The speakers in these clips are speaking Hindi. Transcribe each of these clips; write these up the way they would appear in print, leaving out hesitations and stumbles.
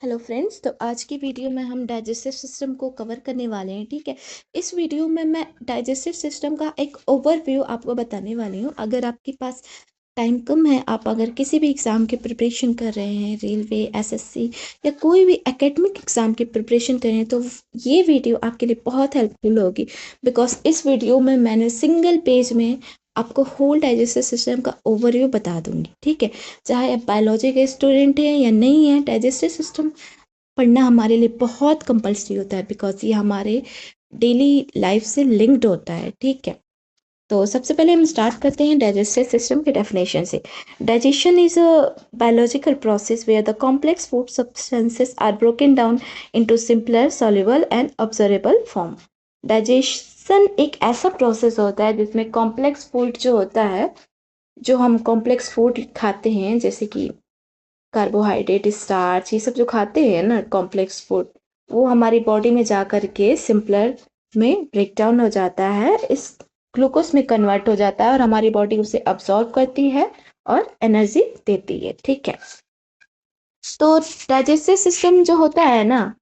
हेलो फ्रेंड्स, तो आज की वीडियो में हम डाइजेस्टिव सिस्टम को कवर करने वाले हैं। ठीक है। इस वीडियो में मैं डाइजेस्टिव सिस्टम का एक ओवरव्यू आपको बताने वाली हूँ। अगर आपके पास टाइम कम है, आप अगर किसी भी एग्ज़ाम की प्रिपरेशन कर रहे हैं, रेलवे, एसएससी या कोई भी एकेडमिक एग्ज़ाम की प्रिपरेशन कर रहे हैं, तो ये वीडियो आपके लिए बहुत हेल्पफुल होगी। बिकॉज इस वीडियो में मैंने सिंगल पेज में आपको होल डाइजेस्टिव सिस्टम का ओवरव्यू बता दूंगी। ठीक है। चाहे आप बायोलॉजी के स्टूडेंट हैं या नहीं है, डाइजेस्टिव सिस्टम पढ़ना हमारे लिए बहुत कंपल्सरी होता है। बिकॉज ये हमारे डेली लाइफ से लिंक्ड होता है। ठीक है। तो सबसे पहले हम स्टार्ट करते हैं डाइजेस्टिव सिस्टम के डेफिनेशन से। Digestion is a biological process where the complex food substances are broken down into simpler soluble and observable form. Digestion एक ऐसा प्रोसेस होता है जिसमें कॉम्प्लेक्स फूड जो होता है, जो हम कॉम्प्लेक्स फूड खाते हैं, जैसे कि कार्बोहाइड्रेट, स्टार्च, ये सब जो खाते हैं ना कॉम्प्लेक्स फूड, वो हमारी बॉडी में जा कर के सिंपलर में ब्रेक डाउन हो जाता है, इस ग्लूकोज में कन्वर्ट हो जाता है और हमारी बॉडी उसे अब्जॉर्ब करती है और एनर्जी देती है। ठीक है। तो डाइजेस्टिव सिस्टम जो होता है ना,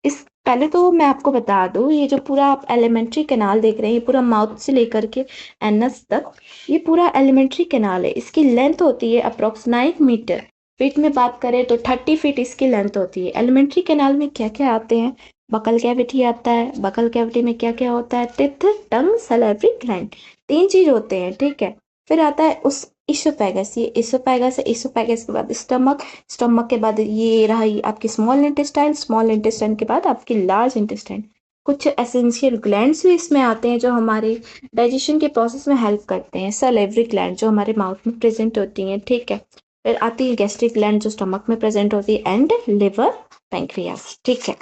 इस पहले तो मैं आपको बता दूं, ये जो पूरा आप एलिमेंट्री कैनाल देख रहे हैं, ये पूरा माउथ से लेकर के एनस तक, ये पूरा एलिमेंट्री कैनाल है। इसकी लेंथ होती है अप्रोक्स 9 मीटर। फीट में बात करें तो 30 फीट इसकी लेंथ होती है। एलिमेंट्री कैनाल में क्या क्या आते हैं? बकल कैविटी आता है। बकल कैविटी में क्या क्या होता है? टिथ, टंग, सैलिवरी ग्लैंड, 3 चीज होते हैं। ठीक है। फिर आता है उस इसोफेगस, ये इसोफेगस है। इसोफेगस के बाद स्टमक, स्टमक के बाद ये रहा आपकी स्मॉल इंटेस्टाइन, स्मॉल इंटेस्टाइन के बाद आपकी लार्ज इंटेस्टाइन। कुछ एसेंशियल ग्लैंड्स भी इसमें आते हैं जो हमारे डाइजेशन के प्रोसेस में हेल्प करते हैं। सैलिवरी ग्लैंड जो हमारे माउथ में प्रेजेंट होती हैं। ठीक है। फिर आती है गैस्ट्रिक ग्लैंड जो स्टमक में प्रेजेंट होती है, एंड लिवर, पैंक्रियास। ठीक है।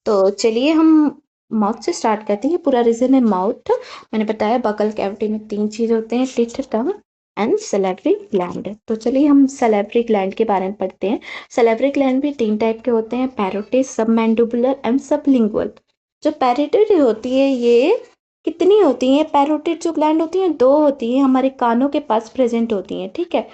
तो चलिए हम माउथ से स्टार्ट करते हैं। पूरा रीजन है माउथ। मैंने बताया बकल कैविटी में 3 चीज होते हैं, teeth, tongue and salivary gland. तो चलिए हम सैलिवरी ग्लैंड के बारे में पढ़ते हैं। सैलिवरी ग्लैंड भी 3 टाइप के होते हैं, पैरोटिड, सबमैंडिबुलर एंड सबलिंगुअल। जो पैरोटिड होती है, ये कितनी होती है? पैरोटिड जो ग्लैंड होती है 2 होती है, हमारे कानों के पास प्रेजेंट होती है। ठीक है।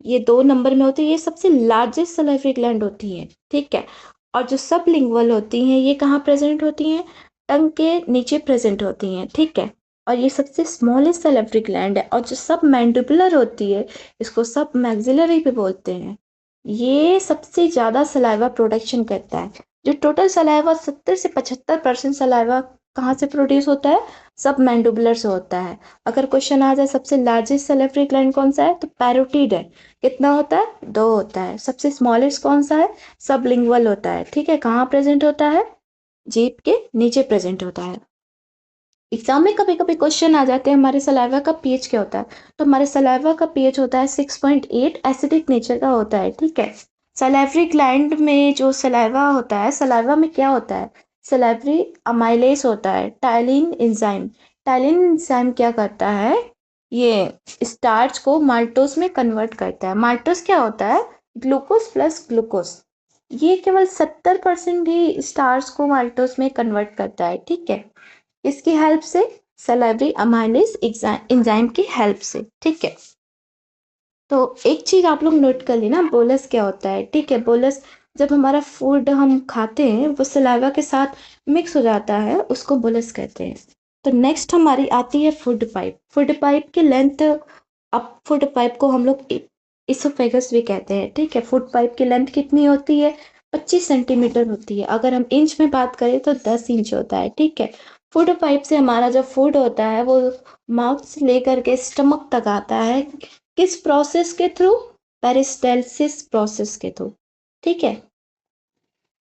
ये 2 नंबर में होती है, ये सबसे लार्जेस्ट सैलिवरी ग्लैंड होती है। ठीक है। और जो सब लिंगुअल होती हैं, ये कहाँ प्रेजेंट होती हैं? टंग के नीचे प्रेजेंट होती हैं। ठीक है। और ये सबसे स्मॉलेस्ट सैलिवरी ग्लैंड है। और जो सब मैंडिबुलर होती है, इसको सब मैक्सिलरी भी बोलते हैं, ये सबसे ज़्यादा सलाइवा प्रोडक्शन करता है। जो टोटल सलाइवा 70 से 75% सलाइवा कहाँ से प्रोड्यूस होता है? सब मैंडिबुलर से होता है। अगर क्वेश्चन आ जाए सबसे लार्जेस्ट सैलिवरी ग्लैंड कौन सा है, तो पैरोटिड है। कितना होता है? 2 होता है। सबसे स्मॉलेस्ट कौन सा है? सबलिंगुअल होता है। ठीक है। कहाँ प्रेजेंट होता है? जीभ के नीचे प्रेजेंट होता है। एग्जाम में कभी कभी क्वेश्चन आ जाते हैं हमारे सलाइवा का पीएच क्या होता है, तो हमारे सलाइवा का पीएच होता है 6.8, एसिडिक नेचर का होता है। ठीक है। सलाइवरी ग्लैंड में जो सलाइवा होता है, सलाइवा में क्या होता है? सलाइवरी अमाइलेज होता है, टाइलिन एंजाइम। टाइलिन एंजाइम क्या करता है? ये स्टार्च को माल्टोज में कन्वर्ट करता है। माल्टोज क्या होता है? Glucose plus glucose. ये केवल 70% ही स्टार्च को माल्टोज में कन्वर्ट करता है। ठीक है। इसकी हेल्प से, सलाइवरी अमाइलेज एंजाइम की हेल्प से। ठीक है। तो एक चीज आप लोग नोट कर लेना, बोलस क्या होता है। ठीक है। बोलस जब हमारा फूड हम खाते हैं वो सलाइवा के साथ मिक्स हो जाता है, उसको बोलस कहते हैं। तो नेक्स्ट हमारी आती है फूड पाइप। फूड पाइप की लेंथ, अब फूड पाइप को हम लोग इसोफेगस भी कहते हैं। ठीक है। फूड पाइप की लेंथ कितनी होती है? 25 सेंटीमीटर होती है। अगर हम इंच में बात करें तो 10 इंच होता है। ठीक है। फूड पाइप से हमारा जो फूड होता है वो माउथ से लेकर के स्टमक तक आता है। किस प्रोसेस के थ्रू? पेरिस्टालसिस प्रोसेस के थ्रू। ठीक है।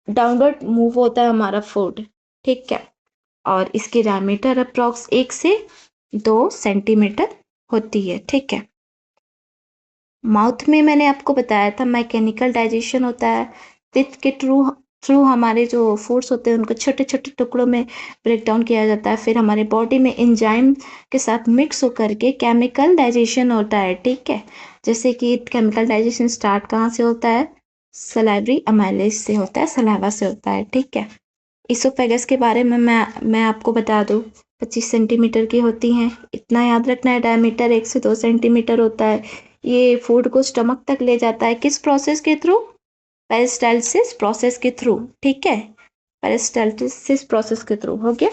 डाउनवर्ड मूव होता है हमारा फूड। ठीक है। और इसकी डायमीटर अप्रॉक्स 1 से 2 सेंटीमीटर होती है। ठीक है। माउथ में मैंने आपको बताया था मैकेनिकल डाइजेशन होता है। पित्त के थ्रू थ्रू हमारे जो फूड्स होते हैं उनको छोटे छोटे टुकड़ों में ब्रेक डाउन किया जाता है। फिर हमारे बॉडी में एंजाइम के साथ मिक्स होकर के केमिकल डाइजेशन होता है। ठीक है। जैसे कि केमिकल डाइजेशन स्टार्ट कहाँ से होता है? सलाइवरी अमाइलेज से होता है, सलाइवा से होता है। ठीक है। इसोफेगस के बारे में मैं आपको बता दूं, 25 सेंटीमीटर की होती हैं। इतना याद रखना है, डायमीटर 1 से 2 सेंटीमीटर होता है। ये फूड को स्टमक तक ले जाता है किस प्रोसेस के थ्रू? पेरिस्टालसिस प्रोसेस के थ्रू, ठीक है, पेरिस्टालसिस प्रोसेस के थ्रू हो गया।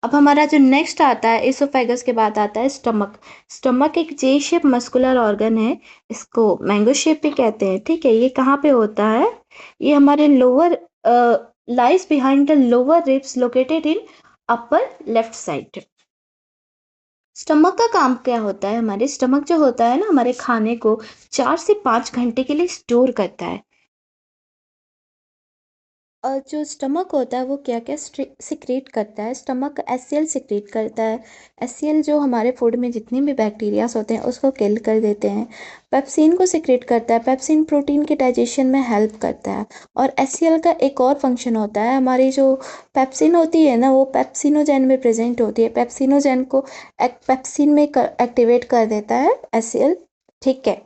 अब हमारा जो नेक्स्ट आता है इसोफेगस के बाद आता है स्टमक। स्टमक एक जे शेप मस्कुलर ऑर्गन है, इसको मैंगो शेप भी कहते हैं, ठीक है। ये कहाँ पे होता है? ये हमारे lower lies behind the lower ribs located in upper left side. Stomach का काम क्या होता है? हमारे स्टमक जो होता है ना, हमारे खाने को 4 से 5 घंटे के लिए स्टोर करता है। और जो स्टमक होता है वो क्या क्या सिक्रेट करता है? स्टमक एचसीएल सिक्रेट करता है। एचसीएल जो हमारे फूड में जितने भी बैक्टीरियाज होते हैं उसको किल कर देते हैं। पेप्सिन को सिक्रेट करता है, पेप्सिन प्रोटीन के डाइजेशन में हेल्प करता है। और एचसीएल का एक और फंक्शन होता है, हमारी जो पेप्सिन होती है ना वो पेप्सिनोजेन में प्रेजेंट होती है, पेप्सिनोजेन को पेप्सिन में एक्टिवेट कर देता है एचसीएल, ठीक है।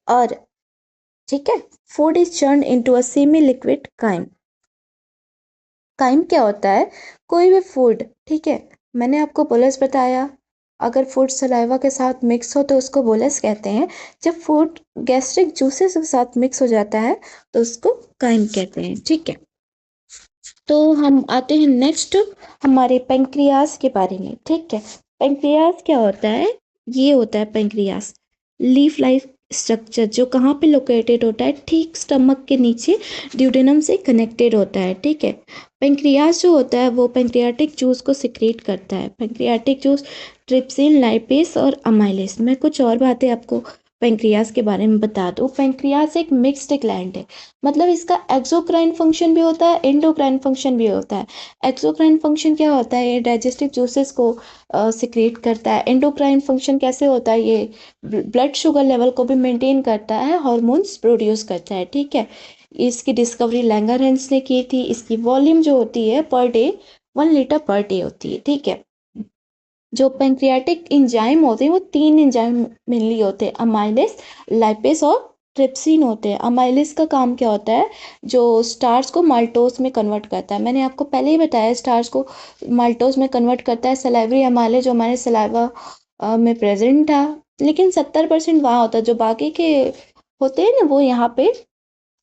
और ठीक है, food is churn into a semi liquid chyme. Chyme क्या होता है? कोई भी फूड, ठीक है, मैंने आपको बोलस बताया, अगर फूड सलाइवा के साथ मिक्स हो तो उसको बोलस कहते हैं। जब फूड गैस्ट्रिक जूसेस के साथ मिक्स हो जाता है तो उसको काइम कहते हैं, ठीक है। तो हम आते हैं नेक्स्ट हमारे पेंक्रियाज के बारे में, ठीक है। पेंक्रियाज क्या होता है? ये होता है पेंक्रियाज लीफ लाइफ स्ट्रक्चर, जो कहाँ पे लोकेटेड होता है? ठीक स्टमक के नीचे ड्यूडेनम से कनेक्टेड होता है, ठीक है। पेंक्रियाज जो होता है वो पेंक्रियाटिक जूस को सिक्रेट करता है। पेंक्रियाटिक जूस ट्रिप्सिन, लाइपेस और अमाइलेस। मैं कुछ और बातें आपको पेंक्रियाज के बारे में बता दूँ। पेंक्रियाज एक मिक्स्ड ग्लैंड है, मतलब इसका एक्सोक्राइन फंक्शन भी होता है, एंडोक्राइन फंक्शन भी होता है। एक्सोक्राइन फंक्शन क्या होता है? ये डाइजेस्टिव जूसेस को सिक्रेट करता है। एंडोक्राइन फंक्शन कैसे होता है? ये ब्लड शुगर लेवल को भी मेंटेन करता है, हार्मोन्स प्रोड्यूस करता है, ठीक है। इसकी डिस्कवरी लैंगरहेंस ने की थी। इसकी वॉल्यूम जो होती है per day 1 litre per day होती है, ठीक है। जो पेंक्रियाटिक इंजाइम होते हैं वो 3 इंजाइम मेनली होते हैं, अमाइलेस, लाइपेस और ट्रिप्सिन होते हैं। अमाइलेस का काम क्या होता है? जो स्टार्च को माल्टोज में कन्वर्ट करता है। मैंने आपको पहले ही बताया, स्टार्च को माल्टोज में कन्वर्ट करता है। सलाइवरी अमाइलेज जो हमारे सलाइवा में प्रेजेंट था, लेकिन 70% वहाँ होता है, जो बाकी के होते हैं ना वो यहाँ पे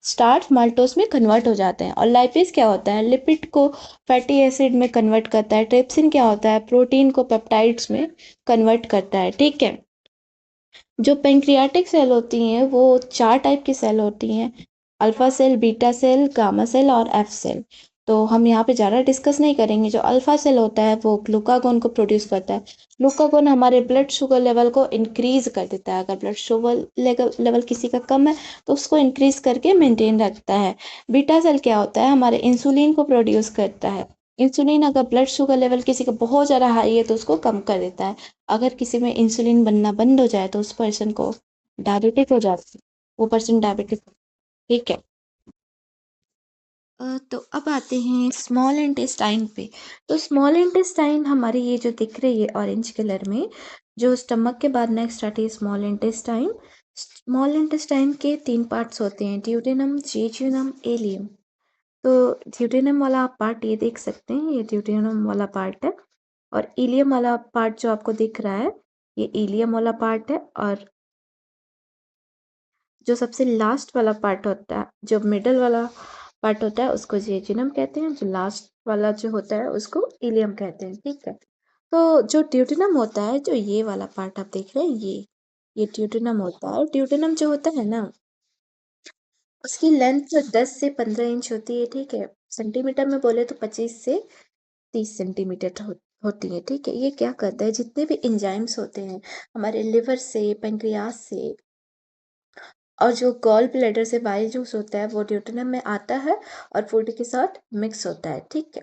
स्टार्च माल्टोस में कन्वर्ट हो जाते हैं। और लाइपेज क्या होता है? लिपिड को फैटी एसिड में कन्वर्ट करता है। ट्रिप्सिन क्या होता है? प्रोटीन को पेप्टाइड्स में कन्वर्ट करता है, ठीक है। जो पेंक्रियाटिक सेल होती हैं वो 4 टाइप की सेल होती हैं, alpha cell, beta cell, gamma cell और एफ सेल। तो हम यहाँ पे ज़्यादा डिस्कस नहीं करेंगे। जो अल्फा सेल होता है वो ग्लूकागोन को प्रोड्यूस करता है। ग्लूकागोन हमारे ब्लड शुगर लेवल को इंक्रीज कर देता है। अगर ब्लड शुगर लेवल किसी का कम है तो उसको इंक्रीज करके मेंटेन रखता है। बीटा सेल क्या होता है? हमारे इंसुलिन को प्रोड्यूस करता है। इंसुलिन अगर ब्लड शुगर लेवल किसी का बहुत ज़्यादा हाई है तो उसको कम कर देता है। अगर किसी में इंसुलिन बनना बंद हो जाए तो उस पर्सन को डायबिटिक हो जाती है, वो पर्सन डायबिटिक, ठीक है। तो अब आते हैं स्मॉल इंटेस्टाइन पे। तो स्मॉल इंटेस्टाइन हमारी ये जो दिख रही है ऑरेंज कलर में, जो स्टमक के बाद नेक्स्ट आती है स्मॉल इंटेस्टाइन। स्मॉल इंटेस्टाइन के 3 पार्ट्स होते हैं, ड्यूडेनम, जेजुनम, एलियम। तो ड्यूडेनम वाला आप पार्ट ये देख सकते हैं, ये ड्यूडेनम वाला पार्ट है। और इलियम वाला पार्ट जो आपको दिख रहा है ये इलियम वाला पार्ट है। और जो सबसे लास्ट वाला पार्ट होता है, जो मिडल वाला पार्ट होता है उसको जेजुनम कहते हैं, जो लास्ट वाला जो होता है उसको इलियम कहते हैं, ठीक है। तो जो ड्यूडेनम होता है, जो ये वाला पार्ट आप देख रहे हैं, ये ड्यूडेनम होता है। ड्यूडेनम जो होता है ना, उसकी लेंथ 10 से 15 इंच होती है, ठीक है। सेंटीमीटर में बोले तो 25 से 30 सेंटीमीटर होती है, ठीक है। ये क्या करता है? जितने भी एंजाइम्स होते हैं हमारे लिवर से, पेंक्रियास से और जो गॉल ब्लैडर से बाइल जूस होता है वो ड्यूटेनम में आता है और फूड के साथ मिक्स होता है, ठीक है।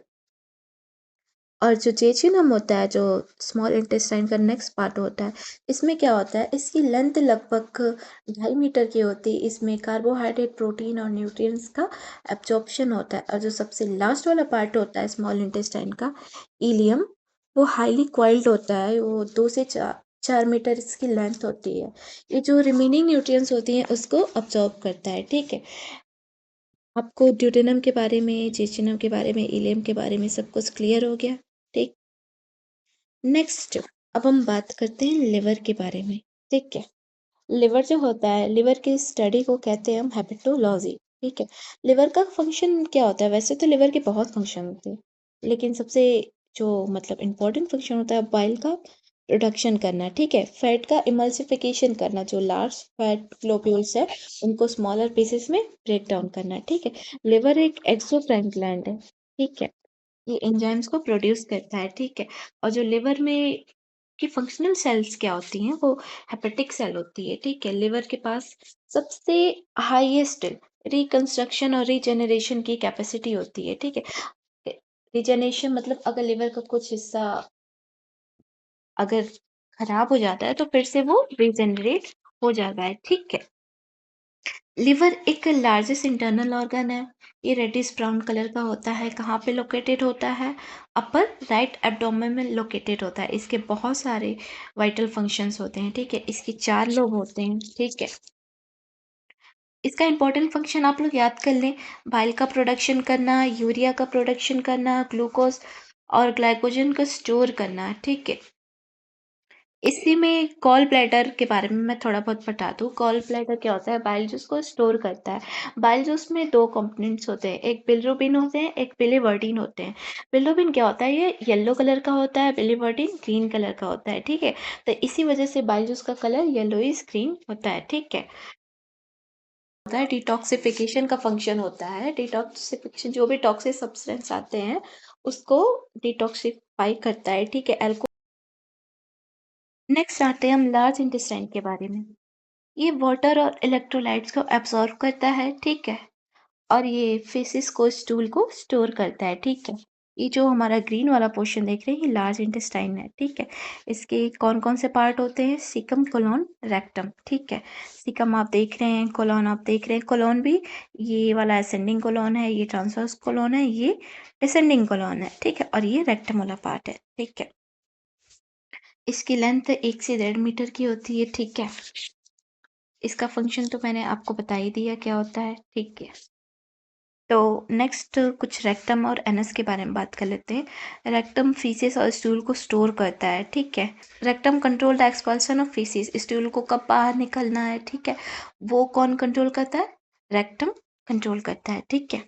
और जो जेजुनम होता है, जो स्मॉल इंटेस्टाइन का नेक्स्ट पार्ट होता है, इसमें क्या होता है? इसकी लेंथ लगभग 2.5 मीटर की होती है। इसमें कार्बोहाइड्रेट, प्रोटीन और न्यूट्रिएंट्स का एब्जॉर्प्शन होता है। और जो सबसे लास्ट वाला पार्ट होता है स्मॉल इंटेस्टाइन का, इलियम, वो हाईली क्वाइल्ड होता है। वो 2 से 4 मीटर इसकी लेंथ होती है। ये जो रिमेनिंग न्यूट्रिएंट्स होती हैं उसको अब्जॉर्ब करता है, ठीक है। आपको ड्यूटेनम के बारे में, जेजुनम के बारे में, इलियम के बारे में सब कुछ क्लियर हो गया, ठीक। नेक्स्ट अब हम बात करते हैं लिवर के बारे में, ठीक है। लिवर जो होता है, लिवर की स्टडी को कहते हैं हम हेपेटोलॉजी, ठीक है। लिवर का फंक्शन क्या होता है? वैसे तो लिवर के बहुत फंक्शन होते हैं, लेकिन सबसे जो मतलब इम्पोर्टेंट फंक्शन होता है बाइल का प्रोडक्शन करना, ठीक है। फैट का इमल्सिफिकेशन करना, जो लार्ज फैट ग्लोब्यूल्स है उनको स्मॉलर पीसेस में ब्रेक डाउन करना, ठीक है। लिवर एक एक्सोक्राइन ग्लैंड है, ठीक है। ये एंजाइम्स को प्रोड्यूस करता है, ठीक है। और जो लिवर में की फंक्शनल सेल्स क्या होती हैं, वो हेपेटिक सेल होती है, ठीक है। लिवर के पास सबसे हाईएस्ट रिकंस्ट्रक्शन और रीजेनरेशन की कैपेसिटी होती है, ठीक है। रीजेनरेशन मतलब अगर लिवर का कुछ हिस्सा अगर खराब हो जाता है तो फिर से वो रीजेनरेट हो जाता है, ठीक है। लिवर एक लार्जेस्ट इंटरनल ऑर्गन है। ये रेडिश ब्राउन कलर का होता है। कहाँ पे लोकेटेड होता है? अपर राइट एब्डोमेन में लोकेटेड होता है। इसके बहुत सारे वाइटल फंक्शंस होते हैं, ठीक है। इसके 4 लोब होते हैं, ठीक है। इसका इंपॉर्टेंट फंक्शन आप लोग याद कर लें। बाइल का प्रोडक्शन करना, यूरिया का प्रोडक्शन करना, ग्लूकोज और ग्लाइकोजन को स्टोर करना, ठीक है। इसी में गॉल ब्लैडर के बारे में मैं थोड़ा बहुत बता दूँ। गॉल ब्लैडर क्या होता है? बाइल जूस को स्टोर करता है। बाइल जूस में 2 कंपोनेंट्स होते हैं, एक बिलिरुबिन होते हैं, एक बिलिवर्डिन होते हैं। बिलिरुबिन क्या होता है? ये येलो कलर का होता है, बिलिवर्डिन ग्रीन कलर का होता है, ठीक है। तो इसी वजह से बाइल जूस का कलर येलोइश ग्रीन होता है, ठीक है। होता है डिटॉक्सिफिकेशन का फंक्शन होता है। डिटॉक्सिफिकेशन जो भी टॉक्सिक सब्सटेंस आते हैं उसको डिटॉक्सिफाई करता है, ठीक है। नेक्स्ट आते हैं हम लार्ज इंटेस्टाइन के बारे में। ये वाटर और इलेक्ट्रोलाइट्स को एब्जॉर्ब करता है, ठीक है। और ये फेसिस को स्टूल को स्टोर करता है, ठीक है। ये जो हमारा ग्रीन वाला पोर्शन देख रहे हैं ये लार्ज इंटेस्टाइन है, ठीक है। इसके कौन कौन से पार्ट होते हैं? सीकम, कोलोन, रेक्टम, ठीक है। सीकम आप देख रहे हैं, कोलोन आप देख रहे हैं। कोलोन भी ये वाला असेंडिंग कोलोन है, ये ट्रांसवर्स कोलोन है, ये डिसेंडिंग कोलोन है, ठीक है। और ये रेक्टम वाला पार्ट है, ठीक है। इसकी लेंथ 1 से 1.5 मीटर की होती है, ठीक है। इसका फंक्शन तो मैंने आपको बता ही दिया क्या होता है, ठीक है। तो नेक्स्ट कुछ रेक्टम और एनस के बारे में बात कर लेते हैं। रेक्टम फीसेस और स्टूल को स्टोर करता है, ठीक है। Rectum control the expulsion of faeces. Stool को कब बाहर निकलना है, ठीक है, वो कौन कंट्रोल करता है? रेक्टम कंट्रोल करता है, ठीक है।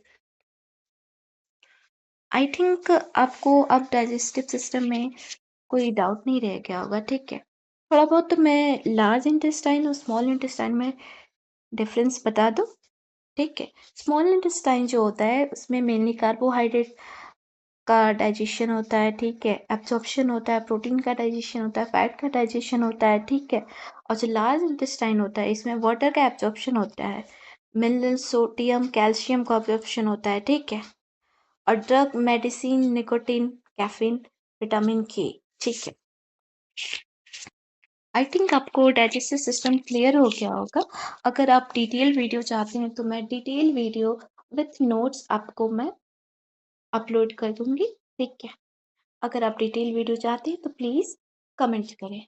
आई थिंक आपको अब डाइजेस्टिव सिस्टम में कोई डाउट नहीं रह गया होगा, ठीक है। थोड़ा बहुत तो मैं लार्ज इंटेस्टाइन और स्मॉल इंटेस्टाइन में डिफरेंस बता दूं, ठीक है। स्मॉल इंटेस्टाइन जो होता है उसमें मेनली कार्बोहाइड्रेट का डाइजेशन होता है, ठीक है। एब्जॉर्प्शन होता है, प्रोटीन का डाइजेशन होता है, फैट का डाइजेशन होता है, ठीक है। और जो लार्ज इंटेस्टाइन होता है इसमें वाटर का एब्जॉर्प्शन होता है, मिनरल, सोडियम, कैल्शियम का एब्जॉर्प्शन होता है, ठीक है। और drug, medicine, nicotine, caffeine, vitamin के, ठीक है। आई थिंक आपको डाइजेस्टिव सिस्टम क्लियर हो गया होगा। अगर आप डिटेल वीडियो चाहते हैं तो मैं डिटेल वीडियो विथ नोट्स आपको मैं अपलोड कर दूंगी, ठीक है। अगर आप डिटेल वीडियो चाहते हैं तो प्लीज़ कमेंट करें।